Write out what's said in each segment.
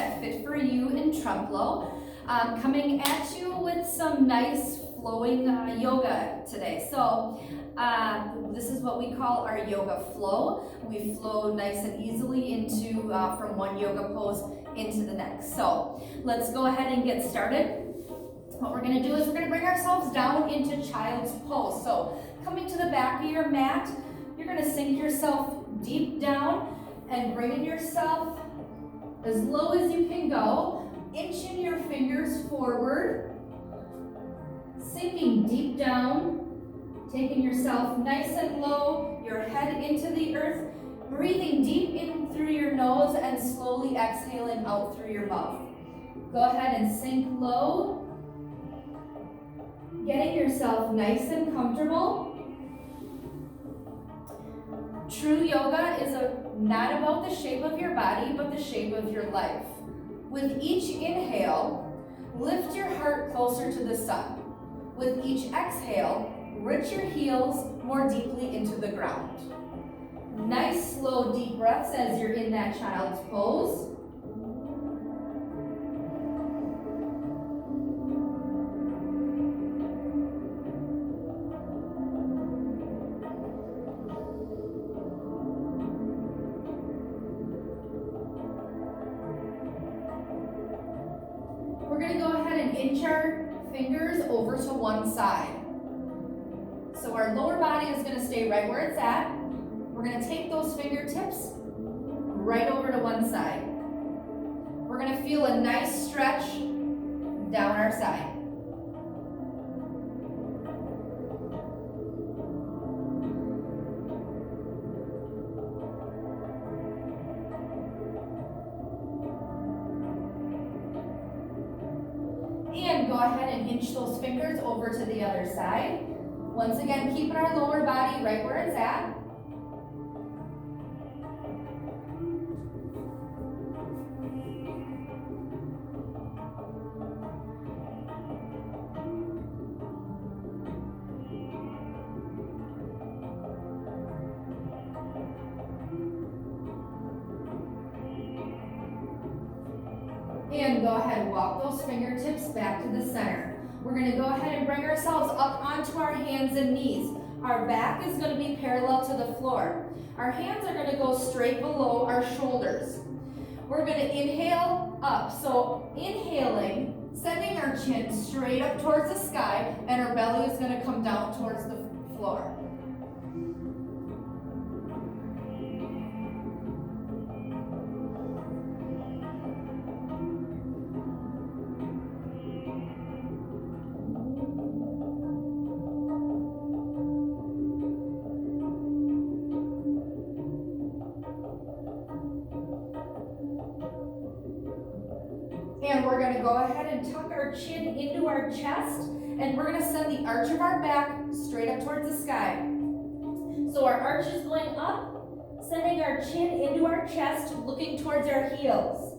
at Fit For You in Trempealeau. Coming at you with some nice flowing yoga today. So this is what we call our yoga flow. We flow nice and easily into from one yoga pose into the next. So let's go ahead and get started. What we're going to do is we're going to bring ourselves down into child's pose. So coming to the back of your mat, you're going to sink yourself deep down and bringing yourself as low as you can go, inching your fingers forward, sinking deep down, taking yourself nice and low, your head into the earth, breathing deep in through your nose and slowly exhaling out through your mouth. Go ahead and sink low, getting yourself nice and comfortable. True yoga is not about the shape of your body, but the shape of your life. With each inhale, lift your heart closer to the sun. With each exhale, root your heels more deeply into the ground. Nice, slow, deep breaths as you're in that child's pose. We're going to go ahead and inch our fingers over to one side. So our lower body is going to stay right where it's at. We're going to take those fingertips right over to one side. We're going to feel a nice stretch down our side. And go ahead and inch those fingers over to the other side. Once again, keeping our lower body right where it's at. And go ahead and walk those fingertips back to the center. We're going to go ahead and bring ourselves up onto our hands and knees. Our back is going to be parallel to the floor. Our hands are going to go straight below our shoulders. We're going to inhale up. So inhaling, sending our chin straight up towards the sky, and our belly is going to come down towards the floor. And we're going to go ahead and tuck our chin into our chest, and we're going to send the arch of our back straight up towards the sky. So our arch is going up, sending our chin into our chest, looking towards our heels.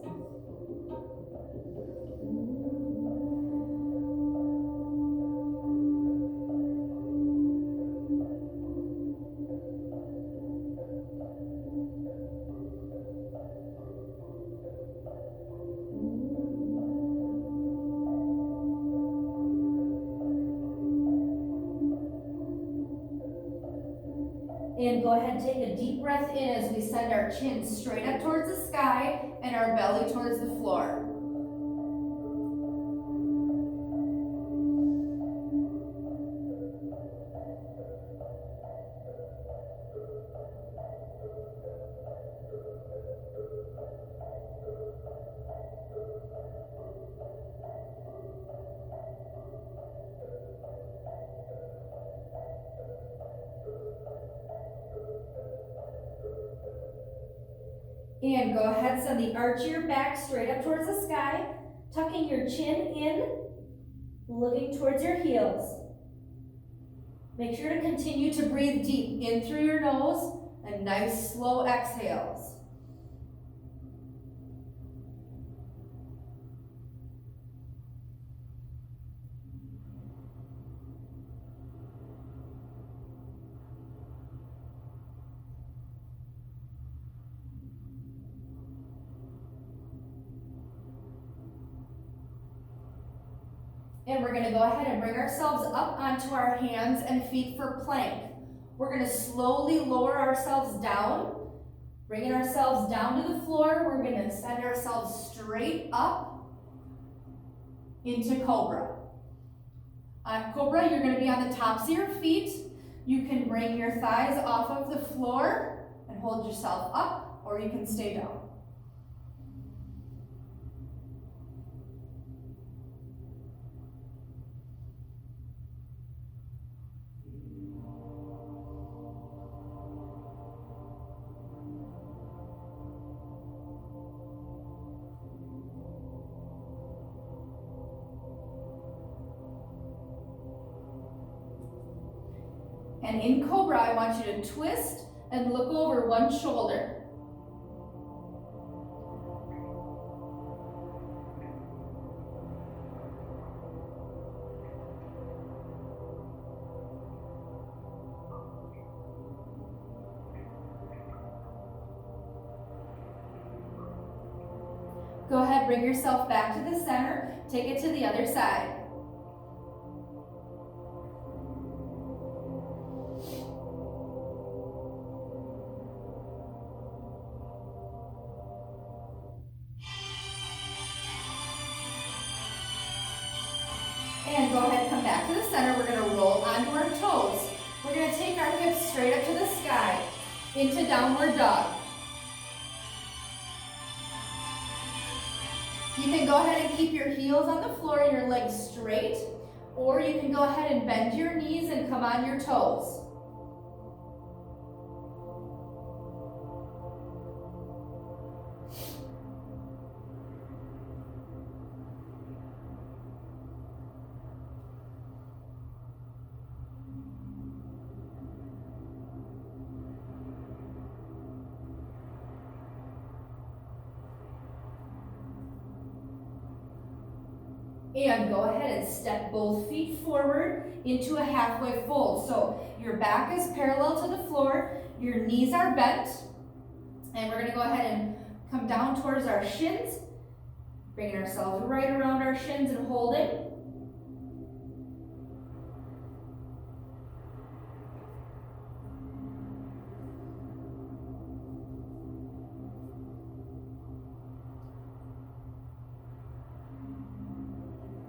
And go ahead and take a deep breath in as we send our chin straight up towards the sky and our belly towards the floor. And go ahead, send the arch of your back straight up towards the sky, tucking your chin in, looking towards your heels. Make sure to continue to breathe deep in through your nose and nice slow exhales. And we're gonna go ahead and bring ourselves up onto our hands and feet for plank. We're gonna slowly lower ourselves down, bringing ourselves down to the floor. We're gonna send ourselves straight up into Cobra. On Cobra, you're gonna be on the tops of your feet. You can bring your thighs off of the floor and hold yourself up, or you can stay down. And in Cobra, I want you to twist and look over one shoulder. Go ahead, bring yourself back to the center. Take it to the other side. And go ahead, come back to the center. We're gonna roll onto our toes. We're gonna take our hips straight up to the sky into downward dog. You can go ahead and keep your heels on the floor and your legs straight, or you can go ahead and bend your knees and come on your toes. And go ahead and step both feet forward into a halfway fold. So your back is parallel to the floor, your knees are bent, and we're gonna go ahead and come down towards our shins, bringing ourselves right around our shins and holding.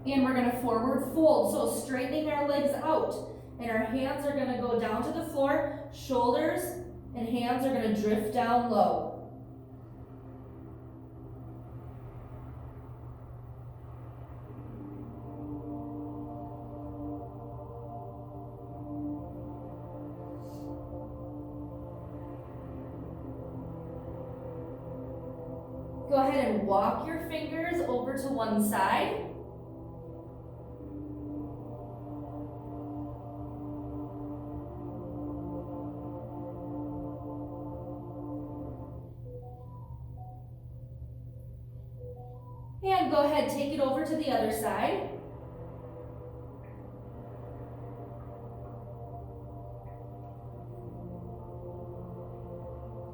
And we're gonna forward fold, so straightening our legs out. And our hands are gonna go down to the floor, shoulders and hands are gonna drift down low. Go ahead and walk your fingers over to one side. And go ahead, take it over to the other side.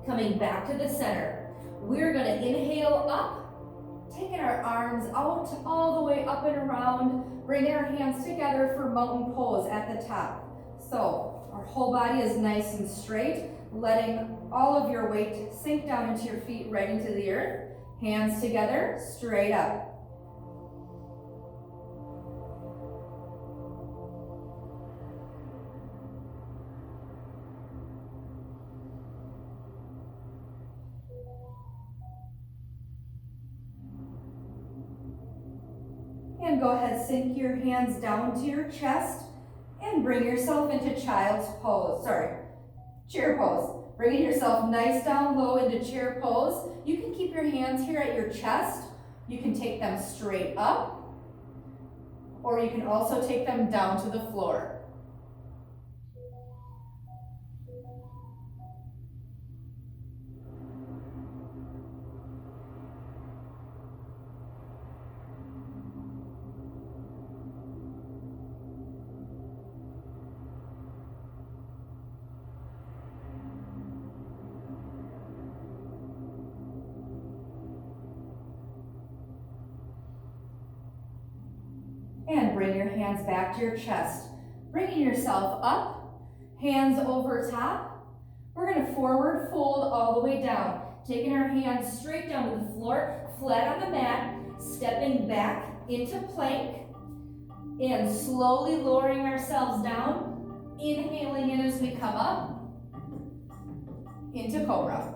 Coming back to the center. We're gonna inhale up, taking our arms out all the way up and around, bringing our hands together for mountain pose at the top. So our whole body is nice and straight, letting all of your weight sink down into your feet right into the earth. Hands together, straight up. And go ahead, sink your hands down to your chest and bring yourself into child's pose, chair pose. Bringing yourself nice down low into chair pose. You can keep your hands here at your chest. You can take them straight up, or you can also take them down to the floor. And bring your hands back to your chest. Bringing yourself up, hands over top. We're going to forward fold all the way down. Taking our hands straight down to the floor, flat on the mat, stepping back into plank, and slowly lowering ourselves down, inhaling in as we come up, into cobra.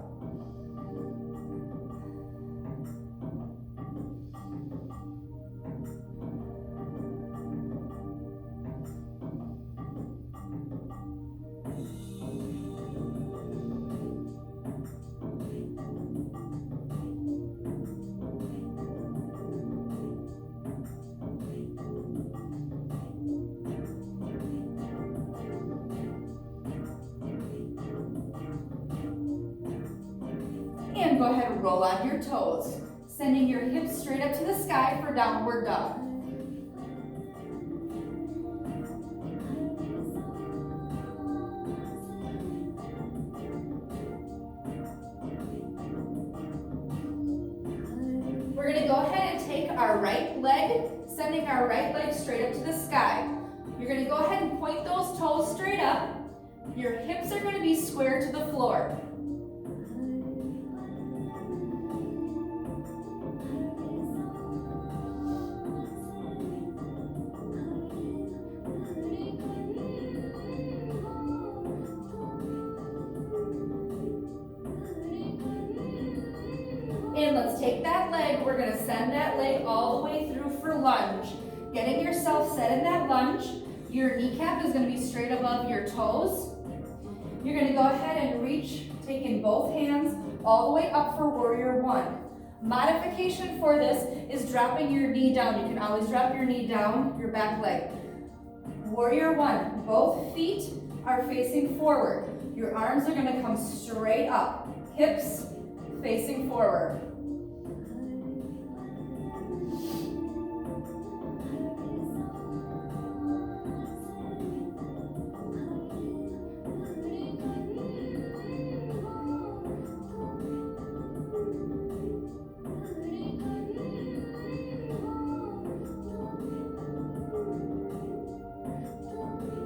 And go ahead and roll on your toes, sending your hips straight up to the sky for downward dog. We're going to go ahead and take our right leg, sending our right leg straight up to the sky. You're going to go ahead and point those toes straight up. Your hips are going to be square to the floor. And let's take that leg, we're gonna send that leg all the way through for lunge. Getting yourself set in that lunge, your kneecap is gonna be straight above your toes. You're gonna go ahead and reach, taking both hands all the way up for warrior one. Modification for this is dropping your knee down. You can always drop your knee down, your back leg. Warrior one, both feet are facing forward. Your arms are gonna come straight up, hips facing forward.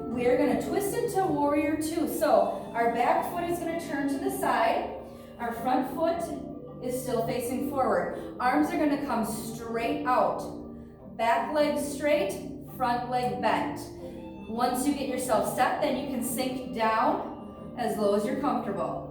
We're going to twist into warrior two. So our back foot is going to turn to the side. Our front foot is still facing forward. Arms are going to come straight out. Back leg straight, front leg bent. Once you get yourself set, then you can sink down as low as you're comfortable.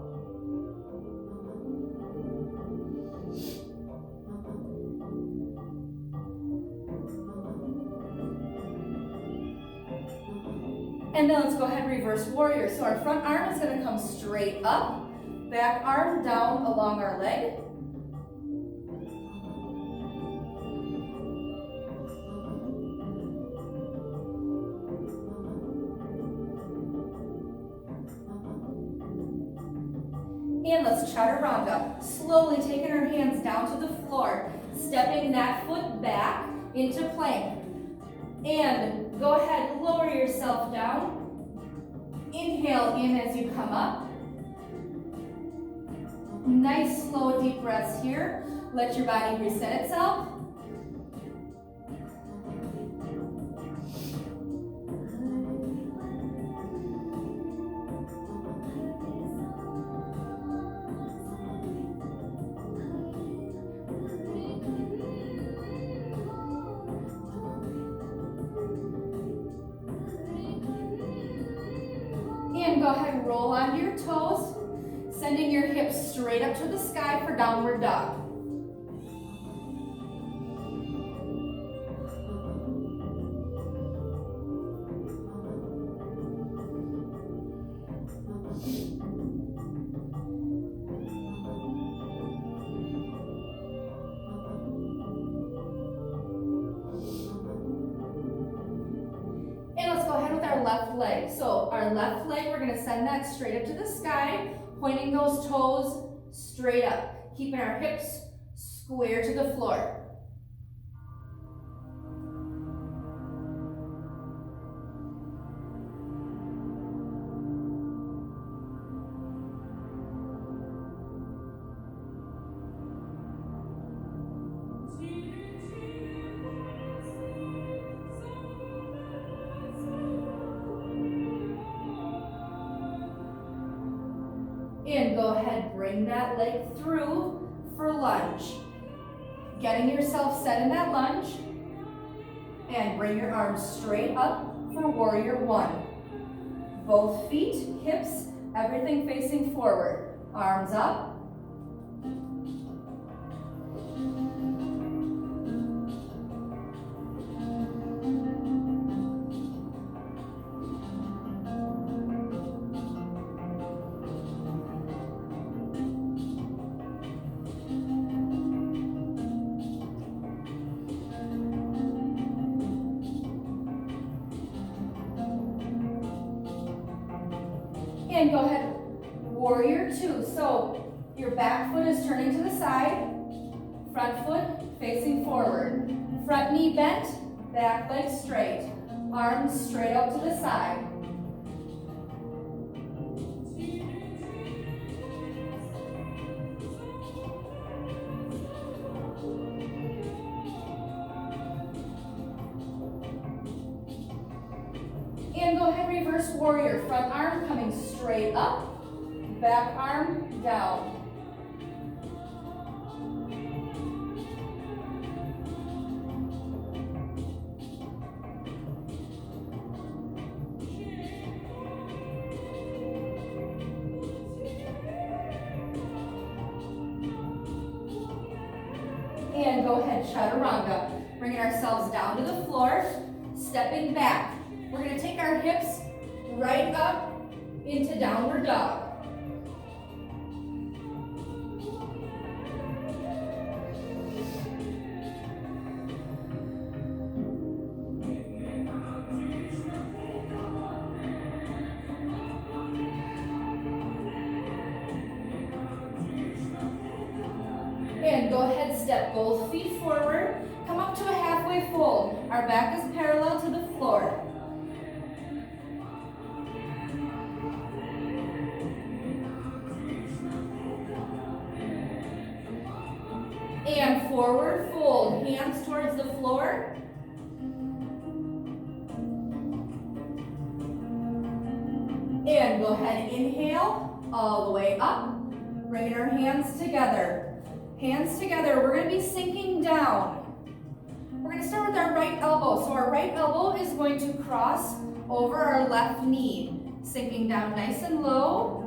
And then let's go ahead and reverse warrior. So our front arm is going to come straight up. Back arm down along our leg. And let's chaturanga. Slowly taking our hands down to the floor, stepping that foot back into plank. And go ahead, lower yourself down. Inhale in as you come up. Nice, slow, deep breaths here. Let your body reset itself. And go ahead and roll onto your toes, sending your hips straight up to the sky for downward dog. And let's go ahead with our left leg. So our left leg, we're going to send that straight up to the sky, pointing those toes straight up, keeping our hips square to the floor. And go ahead, bring that leg through for lunge. Getting yourself set in that lunge. And bring your arms straight up for warrior one. Both feet, hips, everything facing forward. Arms up. And go ahead, warrior two. So your back foot is turning to the side, front foot facing forward. Front knee bent, back leg straight. Arms straight out to the side. And go ahead, reverse warrior. Front arm coming straight up, back arm down. And go ahead, chaturanga. Bringing ourselves down to the floor, stepping back. We're going to take our hips right up into downward dog. And go ahead, step both feet forward. Come up to a halfway fold. Our back is parallel to the floor. And forward fold, hands towards the floor. And go ahead, inhale all the way up. Bringing our hands together. Hands together, we're going to be sinking down. We're going to start with our right elbow. So our right elbow is going to cross over our left knee. Sinking down nice and low.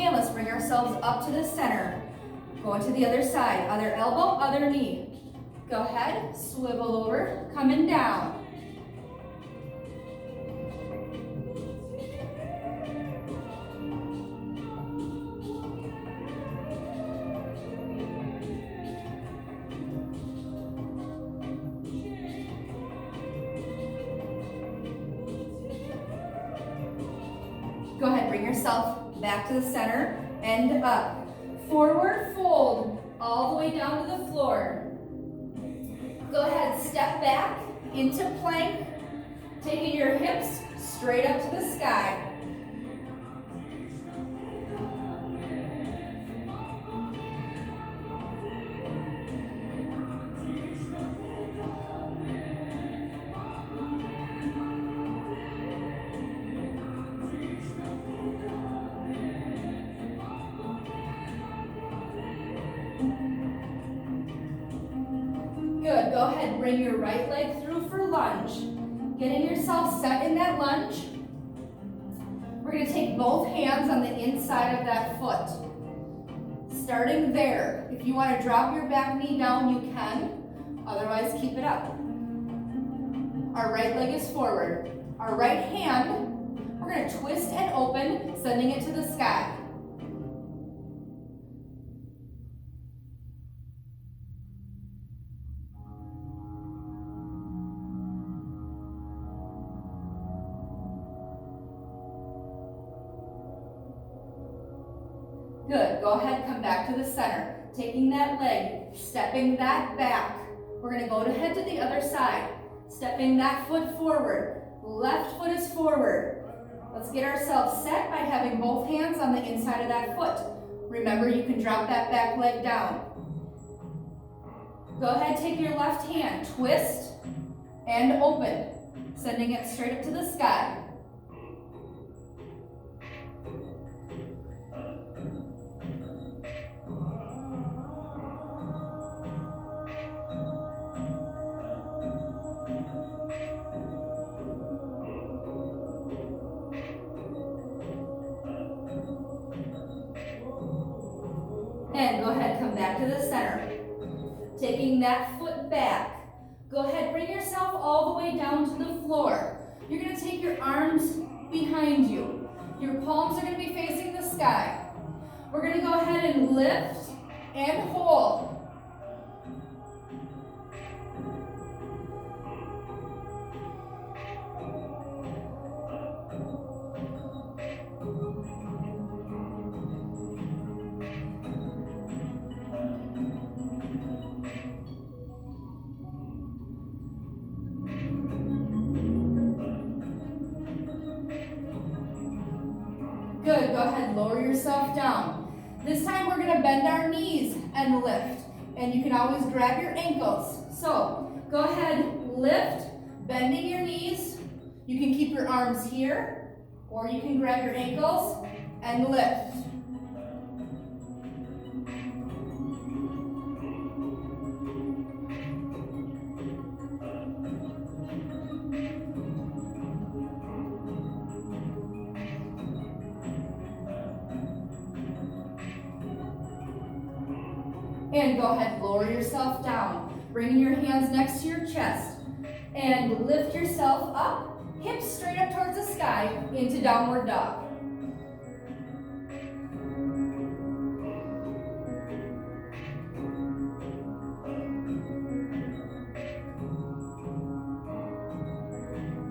And let's bring ourselves up to the center. Going to the other side. Other elbow, other knee. Go ahead, swivel over, coming down. Go ahead, bring yourself back to the center and up. Forward fold all the way down to the floor. Go ahead, step back into plank, taking your hips straight up to the sky. Good, go ahead, bring your right leg through for lunge. Getting yourself set in that lunge. We're going to take both hands on the inside of that foot. Starting there. If you want to drop your back knee down, you can. Otherwise, keep it up. Our right leg is forward. Our right hand, we're going to twist and open, sending it to the sky. Good, go ahead, come back to the center. Taking that leg, stepping that back. We're gonna go ahead to the other side. Stepping that foot forward. Left foot is forward. Let's get ourselves set by having both hands on the inside of that foot. Remember, you can drop that back leg down. Go ahead, take your left hand, twist and open, sending it straight up to the sky. And go ahead, come back to the center. Taking that foot back. Go ahead, bring yourself all the way down to the floor. You're gonna take your arms behind you. Your palms are gonna be facing the sky. We're gonna go ahead and lift and hold. Good, go ahead, lower yourself down. This time we're gonna bend our knees and lift. And you can always grab your ankles. So, go ahead, lift, bending your knees. You can keep your arms here, or you can grab your ankles and lift. And go ahead, lower yourself down. Bringing your hands next to your chest. And lift yourself up, hips straight up towards the sky, into downward dog.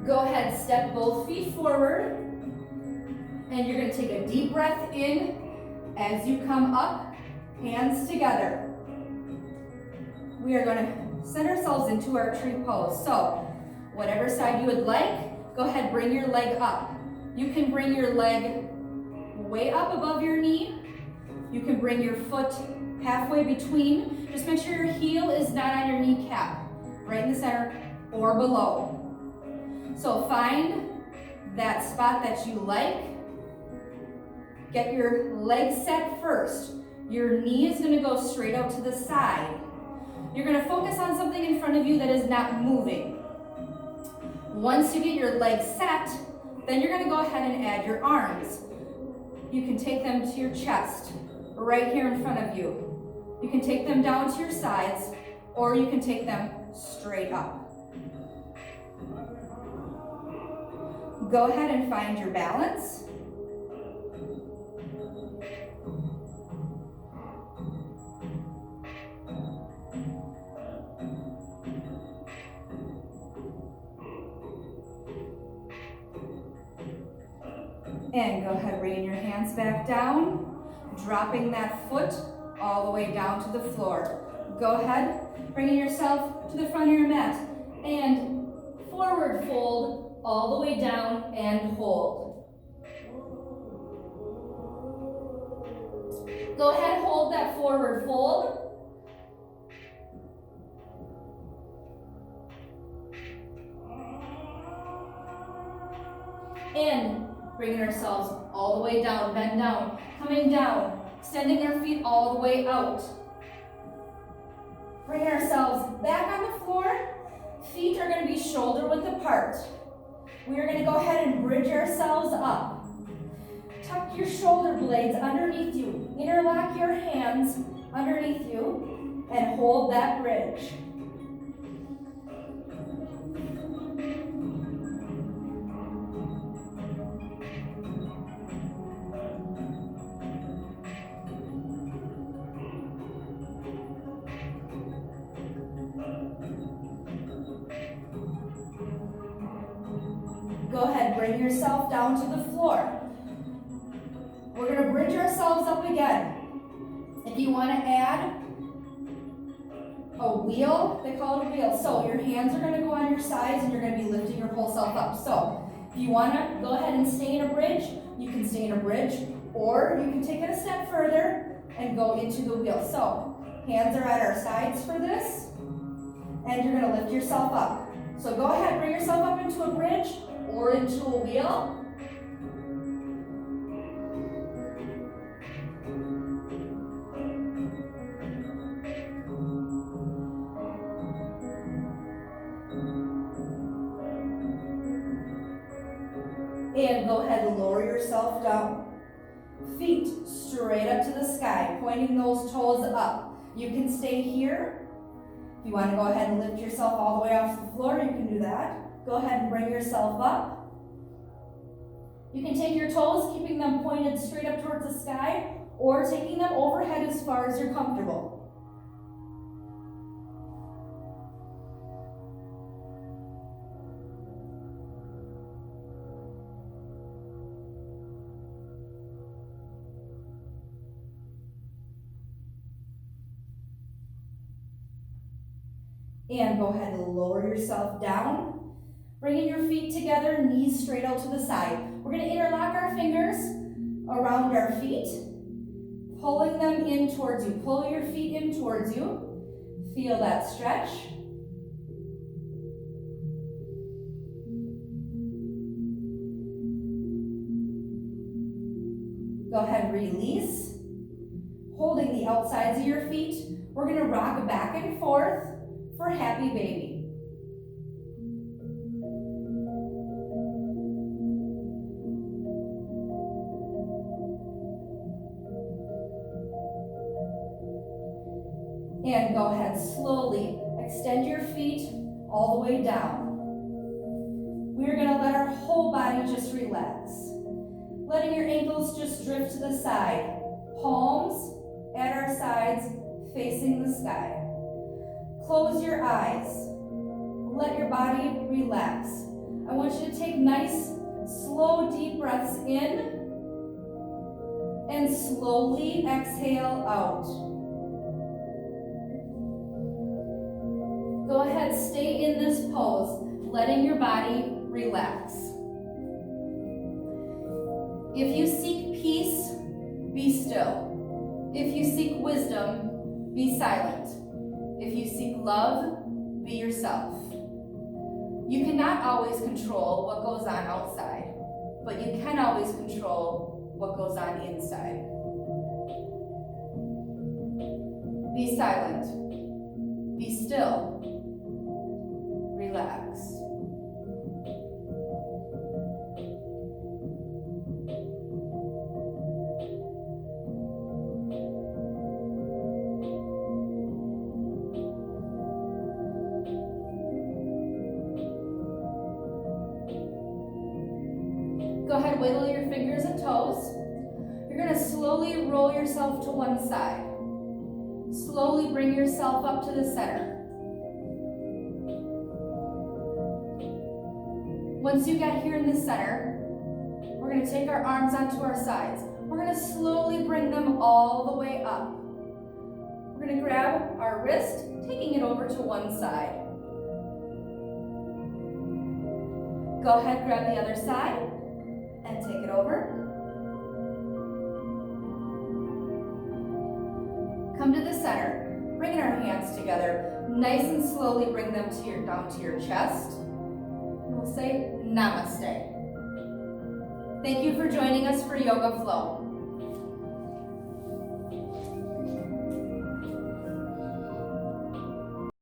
Go ahead, step both feet forward. And you're gonna take a deep breath in as you come up, hands together. We are going to send ourselves into our tree pose. So, whatever side you would like, go ahead, bring your leg up. You can bring your leg way up above your knee. You can bring your foot halfway between. Just make sure your heel is not on your kneecap, right in the center or below. So find that spot that you like. Get your leg set first. Your knee is going to go straight out to the side. You're going to focus on something in front of you that is not moving. Once you get your legs set, then you're going to go ahead and add your arms. You can take them to your chest, right here in front of you. You can take them down to your sides, or you can take them straight up. Go ahead and find your balance. And go ahead, bringing your hands back down, dropping that foot all the way down to the floor. Go ahead, bringing yourself to the front of your mat, and forward fold all the way down and hold. Go ahead, hold that forward fold. And bringing ourselves all the way down, bend down, coming down, extending our feet all the way out. Bringing ourselves back on the floor. Feet are going to be shoulder width apart. We are going to go ahead and bridge ourselves up. Tuck your shoulder blades underneath you. Interlock your hands underneath you and hold that bridge. Go ahead, bring yourself down to the floor. We're going to bridge ourselves up again. If you want to add a wheel. They call it a wheel. So your hands are gonna go on your sides and you're gonna be lifting your whole self up. So if you wanna go ahead and stay in a bridge, you can stay in a bridge, or you can take it a step further and go into the wheel. So hands are at our sides for this, and you're gonna lift yourself up. So go ahead, bring yourself up into a bridge or into a wheel. And go ahead and lower yourself down. Feet straight up to the sky, pointing those toes up. You can stay here. If you want to go ahead and lift yourself all the way off the floor, you can do that. Go ahead and bring yourself up. You can take your toes, keeping them pointed straight up towards the sky, or taking them overhead as far as you're comfortable. And go ahead and lower yourself down. Bringing your feet together, knees straight out to the side. We're going to interlock our fingers around our feet, pulling them in towards you. Pull your feet in towards you. Feel that stretch. Go ahead and release. Holding the outsides of your feet, we're going to rock back and forth for happy baby. And go ahead, slowly extend your feet all the way down. We're going to let our whole body just relax. Letting your ankles just drift to the side. Palms at our sides, facing the sky. Close your eyes. Let your body relax. I want you to take nice, slow, deep breaths in and slowly exhale out. Go ahead, stay in this pose, letting your body relax. If you seek peace, be still. If you seek wisdom, be silent. If you seek love, be yourself. You cannot always control what goes on outside, but you can always control what goes on inside. Be silent. Be still. Relax. Go ahead, wiggle your fingers and toes. You're going to slowly roll yourself to one side. Slowly bring yourself up to the center. Once you get here in the center, we're going to take our arms onto our sides. We're going to slowly bring them all the way up. We're going to grab our wrist, taking it over to one side. Go ahead, grab the other side and take it over. Come to the center, bringing our hands together. Nice and slowly bring them down to your chest. And we'll say Namaste. Thank you for joining us for Yoga Flow.